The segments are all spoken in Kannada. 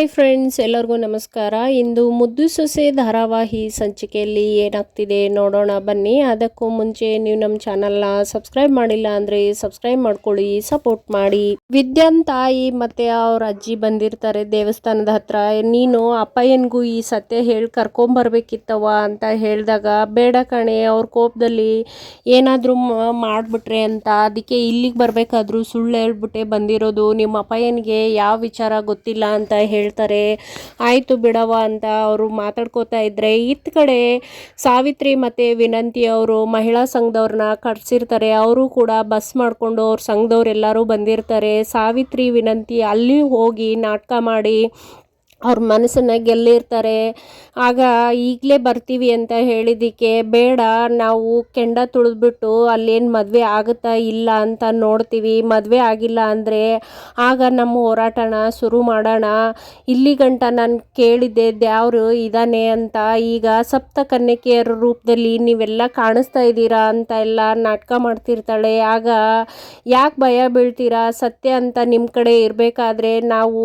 ಹಾಯ್ ಫ್ರೆಂಡ್ಸ್, ಎಲ್ಲರಿಗೂ ನಮಸ್ಕಾರ. ಇಂದು ಮುದ್ದು ಸೊಸೆ ಧಾರಾವಾಹಿ ಸಂಚಿಕೆಯಲ್ಲಿ ಏನಾಗ್ತಿದೆ ನೋಡೋಣ ಬನ್ನಿ. ಅದಕ್ಕೂ ಮುಂಚೆ ನೀವು ನಮ್ಮ ಚಾನಲ್ನ ಸಬ್ಸ್ಕ್ರೈಬ್ ಮಾಡಿಲ್ಲ ಅಂದರೆ ಸಬ್ಸ್ಕ್ರೈಬ್ ಮಾಡ್ಕೊಳ್ಳಿ, ಸಪೋರ್ಟ್ ಮಾಡಿ. ವಿದ್ಯಾನ್ ತಾಯಿ ಮತ್ತು ಅವ್ರ ಅಜ್ಜಿ ಬಂದಿರ್ತಾರೆ ದೇವಸ್ಥಾನದ ಹತ್ರ. ನೀನು ಅಪ್ಪಯ್ಯನಿಗೂ ಈ ಸತ್ಯ ಹೇಳಿ ಕರ್ಕೊಂಬರ್ಬೇಕಿತ್ತವ ಅಂತ ಹೇಳಿದಾಗ, ಬೇಡ ಕಣೆ, ಅವ್ರ ಕೋಪದಲ್ಲಿ ಏನಾದರೂ ಮಾಡಿಬಿಟ್ರೆ ಅಂತ, ಅದಕ್ಕೆ ಇಲ್ಲಿಗೆ ಬರಬೇಕಾದ್ರೂ ಸುಳ್ಳು ಹೇಳ್ಬಿಟ್ಟೆ ಬಂದಿರೋದು. ನಿಮ್ಮ ಅಪ್ಪಯ್ಯನಿಗೆ ಯಾವ ವಿಚಾರ ಗೊತ್ತಿಲ್ಲ ಅಂತ ಹೇಳ್ತಾರೆ. ಆಯಿತು ಬಿಡವ ಅಂತ ಅವರು ಮಾತಾಡ್ಕೋತಾ ಇದ್ರೆ, ಇತ್ತ ಕಡೆ ಸಾವಿತ್ರಿ ಮತ್ತು ವಿನಂತಿ ಅವರು ಮಹಿಳಾ ಸಂಘದವ್ರನ್ನ ಕರ್ಸಿರ್ತಾರೆ. ಅವರು ಕೂಡ ಬಸ್ ಮಾಡಿಕೊಂಡು ಅವ್ರ ಸಂಘದವ್ರೆಲ್ಲರೂ ಬಂದಿರ್ತಾರೆ. ಸಾವಿತ್ರಿ ವಿನಂತಿ ಅಲ್ಲಿ ಹೋಗಿ ನಾಟಕ ಮಾಡಿ ಅವ್ರ ಮನಸ್ಸನ್ನು ಗೆಲ್ಲಿರ್ತಾರೆ. ಆಗ ಈಗಲೇ ಬರ್ತೀವಿ ಅಂತ ಹೇಳಿದ್ದಕ್ಕೆ, ಬೇಡ ನಾವು ಕೆಂಡ ತುಳಿದ್ಬಿಟ್ಟು ಅಲ್ಲೇನು ಮದುವೆ ಆಗುತ್ತಾ ಇಲ್ಲ ಅಂತ ನೋಡ್ತೀವಿ, ಮದುವೆ ಆಗಿಲ್ಲ ಅಂದರೆ ಆಗ ನಮ್ಮ ಹೋರಾಟನ ಶುರು ಮಾಡೋಣ. ಇಲ್ಲಿ ಗಂಟ ನಾನು ಕೇಳಿದ್ದೆ ದ್ಯಾವ್ರು ಇದ್ದಾನೆ ಅಂತ, ಈಗ ಸಪ್ತ ಕನ್ಯಕೆಯರ ರೂಪದಲ್ಲಿ ನೀವೆಲ್ಲ ಕಾಣಿಸ್ತಾ ಇದ್ದೀರಾ ಅಂತ ಎಲ್ಲ ನಾಟಕ ಮಾಡ್ತಿರ್ತಾಳೆ. ಆಗ ಯಾಕೆ ಭಯ ಬೀಳ್ತೀರಾ, ಸತ್ಯ ಅಂತ ನಿಮ್ಮ ಕಡೆ ಇರಬೇಕಾದ್ರೆ ನಾವು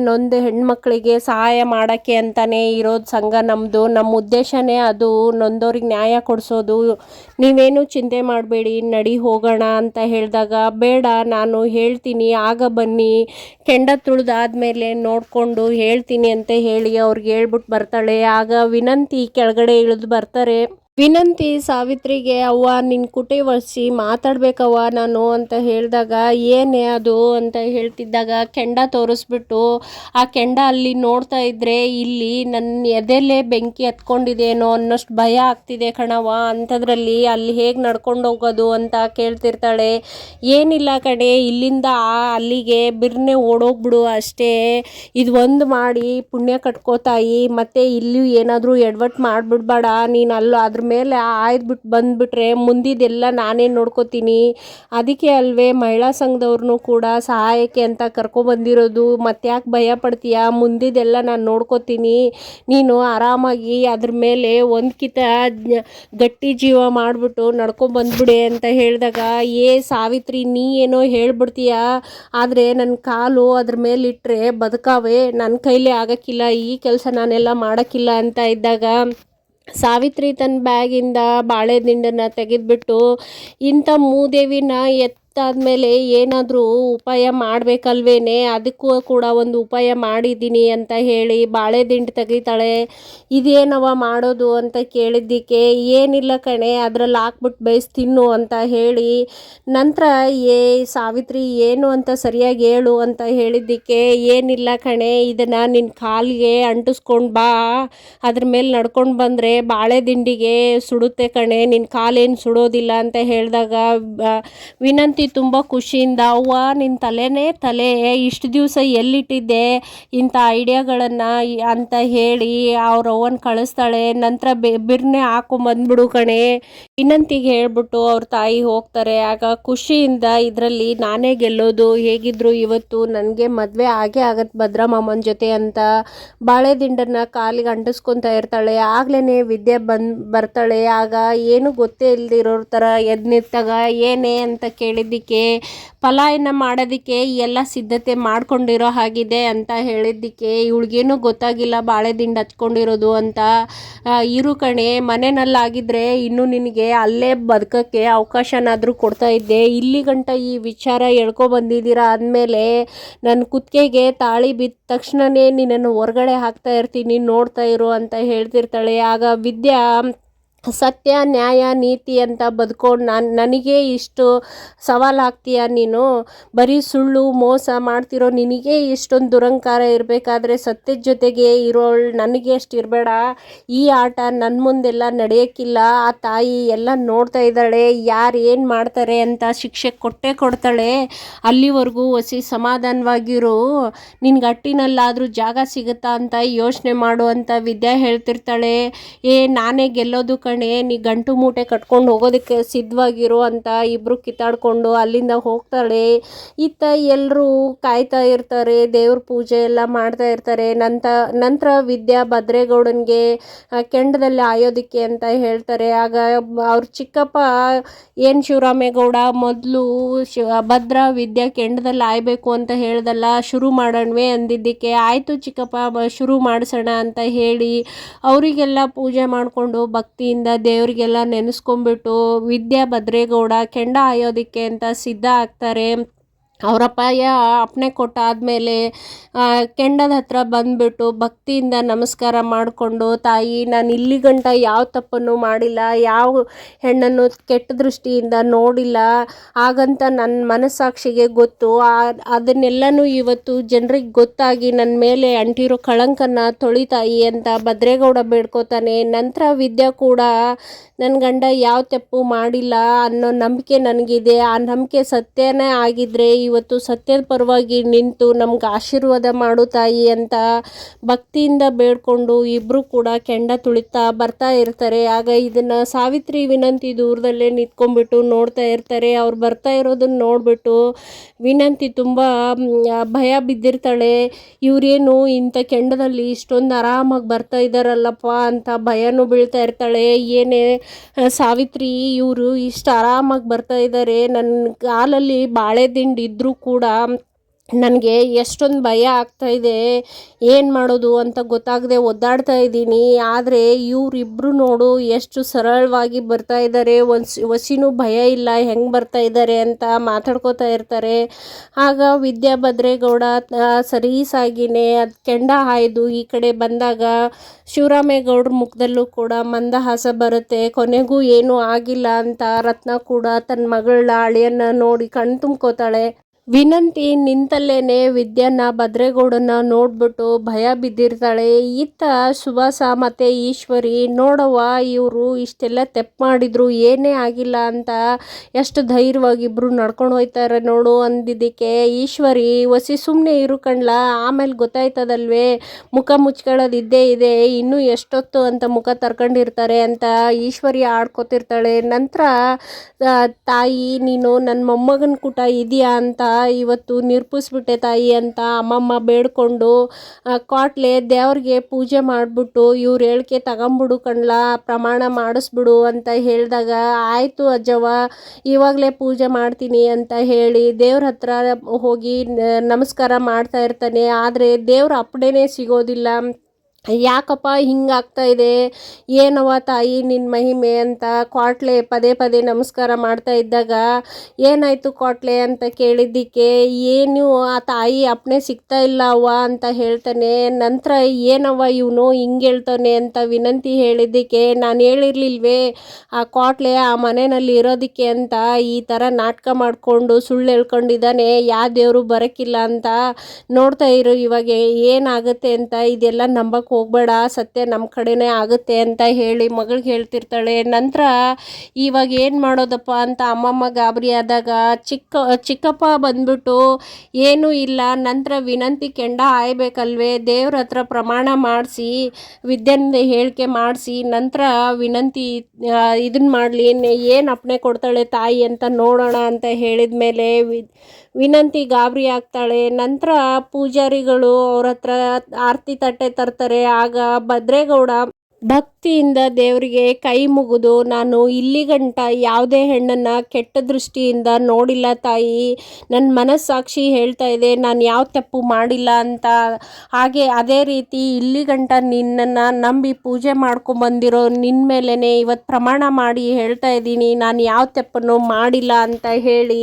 ನೊಂದು ಹೆಣ್ಮಕ್ಳಿಗೆ ಸಹಾಯ ಮಾಡೋಕ್ಕೆ ಅಂತಲೇ ಇರೋದು ಸಂಘ ನಮ್ಮದು. ನಮ್ಮ ಉದ್ದೇಶನೇ ಅದು, ನೊಂದವ್ರಿಗೆ ನ್ಯಾಯ ಕೊಡಿಸೋದು. ನೀವೇನು ಚಿಂತೆ ಮಾಡಬೇಡಿ, ನಡಿ ಹೋಗೋಣ ಅಂತ ಹೇಳಿದಾಗ, ಬೇಡ ನಾನು ಹೇಳ್ತೀನಿ, ಆಗ ಬನ್ನಿ, ಕೆಂಡ ತುಳಿದಾದ್ಮೇಲೆ ನೋಡಿಕೊಂಡು ಹೇಳ್ತೀನಿ ಅಂತ ಹೇಳಿ ಅವ್ರಿಗೆ ಹೇಳ್ಬಿಟ್ಟು ಬರ್ತಾಳೆ. ಆಗ ವಿನಂತಿ ಕೆಳಗಡೆ ಇಳಿದು ಬರ್ತಾರೆ. ವಿನಂತಿ ಸಾವಿತ್ರಿಗೆ, ಅವ್ವ ನಿನ್ನ ಕುಟೆ ಒರೆಸಿ ಮಾತಾಡ್ಬೇಕವ್ವ ನಾನು ಅಂತ ಹೇಳಿದಾಗ, ಏನೇ ಅದು ಅಂತ ಹೇಳ್ತಿದ್ದಾಗ ಕೆಂಡ ತೋರಿಸ್ಬಿಟ್ಟು, ಆ ಕೆಂಡ ಅಲ್ಲಿ ನೋಡ್ತಾ ಇದ್ದರೆ ಇಲ್ಲಿ ನನ್ನ ಎದೆಲ್ಲೇ ಬೆಂಕಿ ಹತ್ಕೊಂಡಿದೇನೋ ಅನ್ನೋಷ್ಟು ಭಯ ಆಗ್ತಿದೆ ಕಣವ ಅಂಥದ್ರಲ್ಲಿ ಅಲ್ಲಿ ಹೇಗೆ ನಡ್ಕೊಂಡು ಹೋಗೋದು ಅಂತ ಕೇಳ್ತಿರ್ತಾಳೆ. ಏನಿಲ್ಲ ಕಣೆ, ಇಲ್ಲಿಂದ ಅಲ್ಲಿಗೆ ಬಿರ್ನೆ ಓಡೋಗ್ಬಿಡು ಅಷ್ಟೇ, ಇದು ಒಂದು ಮಾಡಿ ಪುಣ್ಯ ಕಟ್ಕೋತಾಯಿ, ಮತ್ತು ಇಲ್ಲಿ ಏನಾದರೂ ಎಡವಟ್ಟು ಮಾಡಿಬಿಡ್ಬೇಡ ನೀನು. ಅಲ್ಲೂ ಅದ್ರ ಮೇಲೆ ಆಯ್ದುಬಿಟ್ಟು ಬಂದುಬಿಟ್ರೆ ಮುಂದಿದೆಲ್ಲ ನಾನೇ ನೋಡ್ಕೋತೀನಿ. ಅದಕ್ಕೆ ಅಲ್ವೇ ಮಹಿಳಾ ಸಂಘದವ್ರನ್ನೂ ಕೂಡ ಸಹಾಯಕ್ಕೆ ಅಂತ ಕರ್ಕೊಬಂದಿರೋದು. ಮತ್ತ್ಯಾಕೆ ಭಯ ಪಡ್ತೀಯಾ, ಮುಂದಿದೆಲ್ಲ ನಾನು ನೋಡ್ಕೋತೀನಿ, ನೀನು ಆರಾಮಾಗಿ ಅದ್ರ ಮೇಲೆ ಒಂದ್ಕಿತ ಗಟ್ಟಿ ಜೀವ ಮಾಡಿಬಿಟ್ಟು ನಡ್ಕೊಂಬಂದ್ಬಿಡೆ ಅಂತ ಹೇಳಿದಾಗ, ಸಾವಿತ್ರಿ ನೀ ಏನೋ ಹೇಳ್ಬಿಡ್ತೀಯ, ಆದರೆ ನನ್ನ ಕಾಲು ಅದ್ರ ಮೇಲಿಟ್ಟರೆ ಬದುಕಾವೆ, ನನ್ನ ಕೈಲೇ ಆಗೋಕ್ಕಿಲ್ಲ, ಈ ಕೆಲಸ ನಾನೆಲ್ಲ ಮಾಡೋಕ್ಕಿಲ್ಲ ಅಂತ ಇದ್ದಾಗ, ಸಾವಿತ್ರಿ ತನ್ನ ಬ್ಯಾಗಿಂದ ಬಾಳೆ ದಿಂಡನ್ನು ತೆಗೆದುಬಿಟ್ಟು, ಇಂಥ ಮೂದೇವಿನ ಆದಮೇಲೆ ಏನಾದರೂ ಉಪಾಯ ಮಾಡಬೇಕಲ್ವೇನೆ, ಅದಕ್ಕೂ ಕೂಡ ಒಂದು ಉಪಾಯ ಮಾಡಿದ್ದೀನಿ ಅಂತ ಹೇಳಿ ಬಾಳೆ ದಿಂಡು ತೆಗಿತಾಳೆ. ಇದೇನವ ಮಾಡೋದು ಅಂತ ಕೇಳಿದ್ದಕ್ಕೆ, ಏನಿಲ್ಲ ಕಣೆ, ಅದರಲ್ಲಿ ಹಾಕ್ಬಿಟ್ಟು ಬೇಯಿಸಿ ತಿನ್ನು ಅಂತ ಹೇಳಿ, ನಂತರ ಸಾವಿತ್ರಿ ಏನು ಅಂತ ಸರಿಯಾಗಿ ಹೇಳು ಅಂತ ಹೇಳಿದ್ದಕ್ಕೆ, ಏನಿಲ್ಲ ಕಣೆ, ಇದನ್ನು ನಿನ್ನ ಕಾಲಿಗೆ ಅಂಟಿಸ್ಕೊಂಡು ಬಾ, ಅದ್ರ ಮೇಲೆ ನಡ್ಕೊಂಡು ಬಂದರೆ ಬಾಳೆ ದಿಂಡಿಗೆ ಸುಡುತ್ತೆ ಕಣೆ, ನಿನ್ನ ಕಾಲೇನು ಸುಡೋದಿಲ್ಲ ಅಂತ ಹೇಳಿದಾಗ, ವಿನಂತಿ ತುಂಬ ಖುಷಿಯಿಂದ, ಅವ್ವ ನಿನ್ನ ತಲೆ ಇಷ್ಟು ದಿವಸ ಎಲ್ಲಿಟ್ಟಿದ್ದೆ ಇಂಥ ಐಡಿಯಾಗಳನ್ನು ಅಂತ ಹೇಳಿ ಅವ್ರ ಅವ್ವನ ಕಳಿಸ್ತಾಳೆ. ನಂತರ ಬಿರ್ನೆ ಹಾಕೊಂಬಂದ್ಬಿಡು ಕಣೆ ವಿನಂತಿಗೆ ಹೇಳ್ಬಿಟ್ಟು ಅವ್ರ ತಾಯಿ ಹೋಗ್ತಾರೆ. ಆಗ ಖುಷಿಯಿಂದ, ಇದರಲ್ಲಿ ನಾನೇ ಗೆಲ್ಲೋದು, ಹೇಗಿದ್ರು ಇವತ್ತು ನನಗೆ ಮದುವೆ ಆಗತ್ತೆ ಭದ್ರಮಾಮನ ಜೊತೆ ಅಂತ ಬಾಳೆ ದಿಂಡನ್ನು ಕಾಲಿಗೆ ಅಂಟಿಸ್ಕೊತಾ ಇರ್ತಾಳೆ. ಆಗ್ಲೇ ವಿದ್ಯೆ ಬರ್ತಾಳೆ. ಆಗ ಏನು ಗೊತ್ತೇ ಇಲ್ದಿರೋರ ಥರ ಎದ್ದು ನಿಂತಾಗ, ಏನೇ ಅಂತ ಕೇಳಿದ್ದಕ್ಕೆ, ಪಲಾಯನ ಮಾಡೋದಕ್ಕೆ ಎಲ್ಲ ಸಿದ್ಧತೆ ಮಾಡ್ಕೊಂಡಿರೋ ಹಾಗಿದೆ ಅಂತ ಹೇಳಿದ್ದಕ್ಕೆ, ಇವಳಿಗೇನು ಗೊತ್ತಾಗಿಲ್ಲ ಬಾಳೆ ದಿಂಡು ಹಚ್ಕೊಂಡಿರೋದು ಅಂತ. ಇರು ಕಣೆ, ಮನೆಯಲ್ಲಾಗಿದ್ದರೆ ಇನ್ನೂ ನಿನಗೆ ಅಲ್ಲೇ ಬದುಕೋಕ್ಕೆ ಅವಕಾಶನಾದರೂ ಕೊಡ್ತಾ ಇದ್ದೆ, ಇಲ್ಲಿ ಗಂಟ ಈ ವಿಚಾರ ಹೇಳ್ಕೊಬಂದಿದ್ದೀರಾ ಅಂದಮೇಲೆ ನನ್ನ ಕುತ್ತಿಗೆಗೆ ತಾಳಿ ಬಿದ್ದ ತಕ್ಷಣವೇ ನಿನ್ನನ್ನು ಹೊರಗಡೆ ಹಾಕ್ತಾ ಇರ್ತೀನಿ, ನೋಡ್ತಾ ಇರು ಅಂತ ಹೇಳ್ತಿರ್ತಾಳೆ. ಆಗ ವಿದ್ಯಾ, ಸತ್ಯ ನ್ಯಾಯ ನೀತಿ ಅಂತ ಬದುಕೊಂಡು ನನಗೆ ಇಷ್ಟು ಸವಾಲು ಹಾಕ್ತೀಯ ನೀನು, ಬರೀ ಸುಳ್ಳು ಮೋಸ ಮಾಡ್ತಿರೋ ನಿನಗೆ ಇಷ್ಟೊಂದು ದುರಂಕಾರ ಇರಬೇಕಾದ್ರೆ ಸತ್ಯದ ಜೊತೆಗೆ ಇರೋಳು ನನಗೆ ಅಷ್ಟು ಇರಬೇಡ, ಈ ಆಟ ನನ್ನ ಮುಂದೆಲ್ಲ ನಡೆಯೋಕ್ಕಿಲ್ಲ, ಆ ತಾಯಿ ಎಲ್ಲ ನೋಡ್ತಾ ಇದ್ದಾಳೆ, ಯಾರು ಏನು ಮಾಡ್ತಾರೆ ಅಂತ ಶಿಕ್ಷೆ ಕೊಡ್ತಾಳೆ, ಅಲ್ಲಿವರೆಗೂ ಒಸಿ ಸಮಾಧಾನವಾಗಿರು, ನಿನ್ಗೆ ಅಟ್ಟಿನಲ್ಲಾದರೂ ಜಾಗ ಸಿಗುತ್ತಾ ಅಂತ ಯೋಚನೆ ಮಾಡು ಅಂತ ವಿದ್ಯಾ ಹೇಳ್ತಿರ್ತಾಳೆ. ನಾನೇ ಗೆಲ್ಲೋದು ಕಣೆ, ನೀ ಗಂಟು ಮೂಟೆ ಕಟ್ಕೊಂಡು ಹೋಗೋದಕ್ಕೆ ಸಿದ್ಧವಾಗಿರು ಅಂತ ಇಬ್ಬರು ಕಿತ್ತಾಡ್ಕೊಂಡು ಅಲ್ಲಿಂದ ಹೋಗ್ತಾಳೆ. ಇತ್ತ ಎಲ್ಲರೂ ಕಾಯ್ತಾ ಇರ್ತಾರೆ, ದೇವ್ರ ಪೂಜೆ ಎಲ್ಲ ಮಾಡ್ತಾ ಇರ್ತಾರೆ. ನಂತರ ವಿದ್ಯಾ ಭದ್ರೇಗೌಡನಿಗೆ ಕೆಂಡದಲ್ಲಿ ಆಯೋದಕ್ಕೆ ಅಂತ ಹೇಳ್ತಾರೆ. ಆಗ ಅವ್ರ ಚಿಕ್ಕಪ್ಪ ಏನು ಶಿವರಾಮೇಗೌಡ ಮೊದಲು ಭದ್ರ ವಿದ್ಯಾ ಕೆಂಡದಲ್ಲಿ ಆಯ್ಬೇಕು ಅಂತ ಹೇಳ್ದಲ್ಲ, ಶುರು ಮಾಡೋಣವೆ ಅಂದಿದ್ದಕ್ಕೆ ಆಯಿತು ಚಿಕ್ಕಪ್ಪ ಶುರು ಮಾಡಿಸೋಣ ಅಂತ ಹೇಳಿ ಅವರಿಗೆಲ್ಲ ಪೂಜೆ ಮಾಡಿಕೊಂಡು ಭಕ್ತಿಯಿಂದ ದೇವರಿಗೆಲ್ಲ ನೆನೆಸ್ಕೊಂಡ್ಬಿಟ್ಟು ವಿದ್ಯಾ ಭದ್ರೇಗೌಡ ಕೆಂಡ ಆಯೋದಕ್ಕೆ ಅಂತ ಸಿದ್ಧ ಆಗ್ತಾರೆ. ಅವರಪ್ಪಯ್ಯ ಅಪ್ಪಣೆ ಕೊಟ್ಟಾದಮೇಲೆ ಕೆಂಡದ ಹತ್ರ ಬಂದುಬಿಟ್ಟು ಭಕ್ತಿಯಿಂದ ನಮಸ್ಕಾರ ಮಾಡಿಕೊಂಡು, ತಾಯಿ ನಾನು ಇಲ್ಲಿ ಗಂಟ ಯಾವ ತಪ್ಪನ್ನು ಮಾಡಿಲ್ಲ, ಯಾವ ಹೆಣ್ಣನ್ನು ಕೆಟ್ಟ ದೃಷ್ಟಿಯಿಂದ ನೋಡಿಲ್ಲ, ಹಾಗಂತ ನನ್ನ ಮನಸ್ಸಾಕ್ಷಿಗೆ ಗೊತ್ತು. ಅದನ್ನೆಲ್ಲನೂ ಇವತ್ತು ಜನರಿಗೆ ಗೊತ್ತಾಗಿ ನನ್ನ ಮೇಲೆ ಅಂಟಿರೋ ಕಳಂಕನ ತೊಳಿತಾಯಿ ಅಂತ ಭದ್ರೇಗೌಡ ಬೇಡ್ಕೋತಾನೆ. ನಂತರ ವಿದ್ಯಾ ಕೂಡ ನನ್ನ ಗಂಡ ಯಾವ ತಪ್ಪು ಮಾಡಿಲ್ಲ ಅನ್ನೋ ನಂಬಿಕೆ ನನಗಿದೆ, ಆ ನಂಬಿಕೆ ಸತ್ಯನೇ ಆಗಿದ್ದರೆ ಇವತ್ತು ಸತ್ಯದ ಪರವಾಗಿ ನಿಂತು ನಮ್ಗೆ ಆಶೀರ್ವಾದ ಮಾಡು ತಾಯಿ ಅಂತ ಭಕ್ತಿಯಿಂದ ಬೇಡ್ಕೊಂಡು ಇಬ್ಬರು ಕೂಡ ಕೆಂಡ ತುಳಿತಾ ಬರ್ತಾ ಇರ್ತಾರೆ. ಆಗ ಇದನ್ನು ಸಾವಿತ್ರಿ ವಿನಂತಿ ದೂರದಲ್ಲೇ ನಿಂತ್ಕೊಂಡ್ಬಿಟ್ಟು ನೋಡ್ತಾ ಇರ್ತಾರೆ. ಅವ್ರು ಬರ್ತಾ ಇರೋದನ್ನ ನೋಡಿಬಿಟ್ಟು ವಿನಂತಿ ತುಂಬ ಭಯ ಬಿದ್ದಿರ್ತಾಳೆ. ಇವರೇನು ಇಂಥ ಕೆಂಡದಲ್ಲಿ ಇಷ್ಟೊಂದು ಆರಾಮಾಗಿ ಬರ್ತಾ ಇದ್ದಾರಲ್ಲಪ್ಪ ಅಂತ ಭಯನೂ ಬೀಳ್ತಾ ಇರ್ತಾಳೆ. ಏನೇ ಸಾವಿತ್ರಿ, ಇವರು ಇಷ್ಟು ಆರಾಮಾಗಿ ಬರ್ತಾ ಇದ್ದಾರೆ, ನನ್ನ ಕಾಲಲ್ಲಿ ಬಾಳೆ ದಿಂಡು ಇದ್ದರೂ ಕೂಡ ನನಗೆ ಎಷ್ಟೊಂದು ಭಯ ಆಗ್ತಾಯಿದೆ, ಏನು ಮಾಡೋದು ಅಂತ ಗೊತ್ತಾಗದೆ ಒದ್ದಾಡ್ತಾ ಇದ್ದೀನಿ. ಆದರೆ ಇವರಿಬ್ಬರು ನೋಡು ಎಷ್ಟು ಸರಳವಾಗಿ ಬರ್ತಾ ಇದ್ದಾರೆ, ವಸಿನೂ ಭಯ ಇಲ್ಲ, ಹೆಂಗೆ ಬರ್ತಾ ಇದ್ದಾರೆ ಅಂತ ಮಾತಾಡ್ಕೋತಾ ಇರ್ತಾರೆ. ಆಗ ವಿದ್ಯಾ ಭದ್ರೇಗೌಡ ಸರೀಸಾಗಿನೇ ಅದು ಕೆಂಡ ಹಾಯ್ದು ಈ ಕಡೆ ಬಂದಾಗ ಶಿವರಾಮೇಗೌಡ್ರ ಮುಖದಲ್ಲೂ ಕೂಡ ಮಂದಹಾಸ ಬರುತ್ತೆ. ಕೊನೆಗೂ ಏನೂ ಆಗಿಲ್ಲ ಅಂತ ರತ್ನ ಕೂಡ ತನ್ನ ಮಗಳ ಅಳಿಯನ್ನ ನೋಡಿ ಕಣ್ ತುಂಬ್ಕೋತಾಳೆ. ವಿನಂತಿ ನಿಂತಲ್ಲೇನೆ ವಿದ್ಯಾನ ಭದ್ರೇಗೌಡನ ನೋಡ್ಬಿಟ್ಟು ಭಯ ಬಿದ್ದಿರ್ತಾಳೆ. ಇತ್ತ ಸುಭಾಸ ಮತ್ತು ಈಶ್ವರಿ, ನೋಡವ್ವ ಇವರು ಇಷ್ಟೆಲ್ಲ ತೆಪ್ಪು ಮಾಡಿದ್ರು ಏನೇ ಆಗಿಲ್ಲ ಅಂತ ಎಷ್ಟು ಧೈರ್ಯವಾಗಿ ಇಬ್ಬರು ನಡ್ಕೊಂಡು ಹೋಗ್ತಾರೆ ನೋಡು ಅಂದಿದ್ದಕ್ಕೆ ಈಶ್ವರಿ, ವಸಿ ಸುಮ್ಮನೆ ಇರು ಕಣ್ಲ, ಆಮೇಲೆ ಗೊತ್ತಾಯ್ತದಲ್ವೇ, ಮುಖ ಮುಚ್ಕೊಳ್ಳೋದಿದ್ದೇ ಇದೆ, ಇನ್ನೂ ಎಷ್ಟೊತ್ತು ಅಂತ ಮುಖ ತರ್ಕೊಂಡಿರ್ತಾರೆ ಅಂತ ಈಶ್ವರಿ ಆಡ್ಕೋತಿರ್ತಾಳೆ. ನಂತರ ತಾಯಿ ನೀನು ನನ್ನ ಮೊಮ್ಮಗನ ಕೂಟ ಇದೆಯಾ ಅಂತ ಇವತ್ತು ನಿರ್ಪಿಸ್ಬಿಟ್ಟೆ ತಾಯಿ ಅಂತ ಅಮ್ಮಮ್ಮ ಬೇಡ್ಕೊಂಡು ಕ್ವಾಟ್ಲೆ ದೇವ್ರಿಗೆ ಪೂಜೆ ಮಾಡಿಬಿಟ್ಟು ಇವ್ರು ಹೇಳಿಕೆ ತಗೊಂಬಿಡು ಕಣ್ಲ, ಪ್ರಮಾಣ ಮಾಡಿಸ್ಬಿಡು ಅಂತ ಹೇಳಿದಾಗ ಆಯಿತು ಅಜ್ಜವ್ವ ಇವಾಗಲೇ ಪೂಜೆ ಮಾಡ್ತೀನಿ ಅಂತ ಹೇಳಿ ದೇವ್ರ ಹತ್ರ ಹೋಗಿ ನಮಸ್ಕಾರ ಮಾಡ್ತಾ ಇರ್ತಾನೆ. ಆದರೆ ದೇವ್ರ ಅಪ್ಪಣೆನೇ ಸಿಗೋದಿಲ್ಲ. ಯಾಕಪ್ಪ ಹಿಂಗಾಗ್ತಾ ಇದೆ, ಏನವ ತಾಯಿ ನಿನ್ನ ಮಹಿಮೆ ಅಂತ ಕ್ವಾಟ್ಲೆ ಪದೇ ಪದೇ ನಮಸ್ಕಾರ ಮಾಡ್ತಾ ಇದ್ದಾಗ ಏನಾಯಿತು ಕ್ವಾಟ್ಲೆ ಅಂತ ಕೇಳಿದ್ದಕ್ಕೆ ಏನು ಆ ತಾಯಿ ಅಪ್ಪಣೆ ಸಿಗ್ತಾ ಇಲ್ಲ ಅವ್ವ ಅಂತ ಹೇಳ್ತಾನೆ. ನಂತರ ಏನವ್ವ ಇವನು ಹಿಂಗೆ ಹೇಳ್ತಾನೆ ಅಂತ ವಿನಂತಿ ಹೇಳಿದ್ದಕ್ಕೆ ನಾನು ಹೇಳಿರ್ಲಿಲ್ವೇ ಆ ಕ್ವಾಟ್ಲೆ ಆ ಮನೆಯಲ್ಲಿ ಇರೋದಕ್ಕೆ ಅಂತ ಈ ಥರ ನಾಟಕ ಮಾಡಿಕೊಂಡು ಸುಳ್ಳು ಹೇಳ್ಕೊಂಡಿದ್ದಾನೆ, ಯಾವ ದೇವರು ಬರೋಕ್ಕಿಲ್ಲ ಅಂತ ನೋಡ್ತಾ ಇರು ಇವಾಗ ಏನಾಗುತ್ತೆ ಅಂತ, ಇದೆಲ್ಲ ನಂಬಕ್ಕೆ ಹೋಗ್ಬೇಡ, ಸತ್ಯ ನಮ್ಮ ಕಡೆನೇ ಆಗುತ್ತೆ ಅಂತ ಹೇಳಿ ಮಗಳಿಗೆ ಹೇಳ್ತಿರ್ತಾಳೆ. ನಂತರ ಇವಾಗ ಏನು ಮಾಡೋದಪ್ಪ ಅಂತ ಅಮ್ಮಮ್ಮ ಗಾಬರಿ ಆದಾಗ ಚಿಕ್ಕಪ್ಪ ಬಂದ್ಬಿಟ್ಟು ಏನೂ ಇಲ್ಲ, ನಂತರ ವಿನಂತಿ ಕೆಂಡ ಆಯ್ಬೇಕಲ್ವೇ, ದೇವ್ರ ಹತ್ರ ಪ್ರಮಾಣ ಮಾಡಿಸಿ ವಿದ್ಯೆಯಿಂದ ಹೇಳಿಕೆ ಮಾಡಿಸಿ ನಂತರ ವಿನಂತಿ ಇದನ್ನು ಮಾಡಲಿ, ಏನು ಅಪ್ಪಣೆ ಕೊಡ್ತಾಳೆ ತಾಯಿ ಅಂತ ನೋಡೋಣ ಅಂತ ಹೇಳಿದ ಮೇಲೆ ವಿನಂತಿ ಗಾಬರಿ ಆಗ್ತಾಳೆ. ನಂತರ ಪೂಜಾರಿಗಳು ಅವ್ರ ಹತ್ರ ಆರತಿ ತಟ್ಟೆ ತರ್ತಾರೆ. ಆಗ ಭದ್ರೇಗೌಡ ಭಕ್ತಿಯಿಂದ ದೇವರಿಗೆ ಕೈ ಮುಗಿದು, ನಾನು ಇಲ್ಲಿ ಗಂಟ ಯಾವುದೇ ಹೆಣ್ಣನ್ನು ಕೆಟ್ಟ ದೃಷ್ಟಿಯಿಂದ ನೋಡಿಲ್ಲ ತಾಯಿ, ನನ್ನ ಮನಸ್ಸಾಕ್ಷಿ ಹೇಳ್ತಾ ಇದೆ ನಾನು ಯಾವ ತಪ್ಪು ಮಾಡಿಲ್ಲ ಅಂತ, ಹಾಗೆ ಅದೇ ರೀತಿ ಇಲ್ಲಿ ಗಂಟ ನಿನ್ನನ್ನು ನಂಬಿ ಪೂಜೆ ಮಾಡ್ಕೊಂಬಂದಿರೋ ನಿನ್ನ ಮೇಲೇ ಇವತ್ತು ಪ್ರಮಾಣ ಮಾಡಿ ಹೇಳ್ತಾ ಇದ್ದೀನಿ ನಾನು ಯಾವ ತಪ್ಪನ್ನು ಮಾಡಿಲ್ಲ ಅಂತ ಹೇಳಿ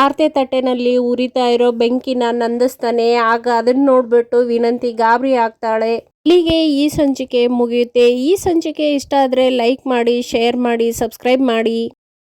ಆರತಿ ತಟ್ಟೆನಲ್ಲಿ ಉರಿತಾ ಇರೋ ಬೆಂಕಿನ ನಂದಿಸ್ತಾನೆ. ಆಗ ಅದನ್ನು ನೋಡಿಬಿಟ್ಟು ವಿನಂತಿ ಗಾಬರಿ ಆಗ್ತಾಳೆ. ಇಲ್ಲಿಗೆ ಈ ಸಂಚಿಕೆ ಮುಗಿಯುತ್ತೆ. ಈ ಸಂಚಿಕೆ ಇಷ್ಟ ಆದರೆ ಲೈಕ್ ಮಾಡಿ, ಶೇರ್ ಮಾಡಿ, ಸಬ್ಸ್ಕ್ರೈಬ್ ಮಾಡಿ.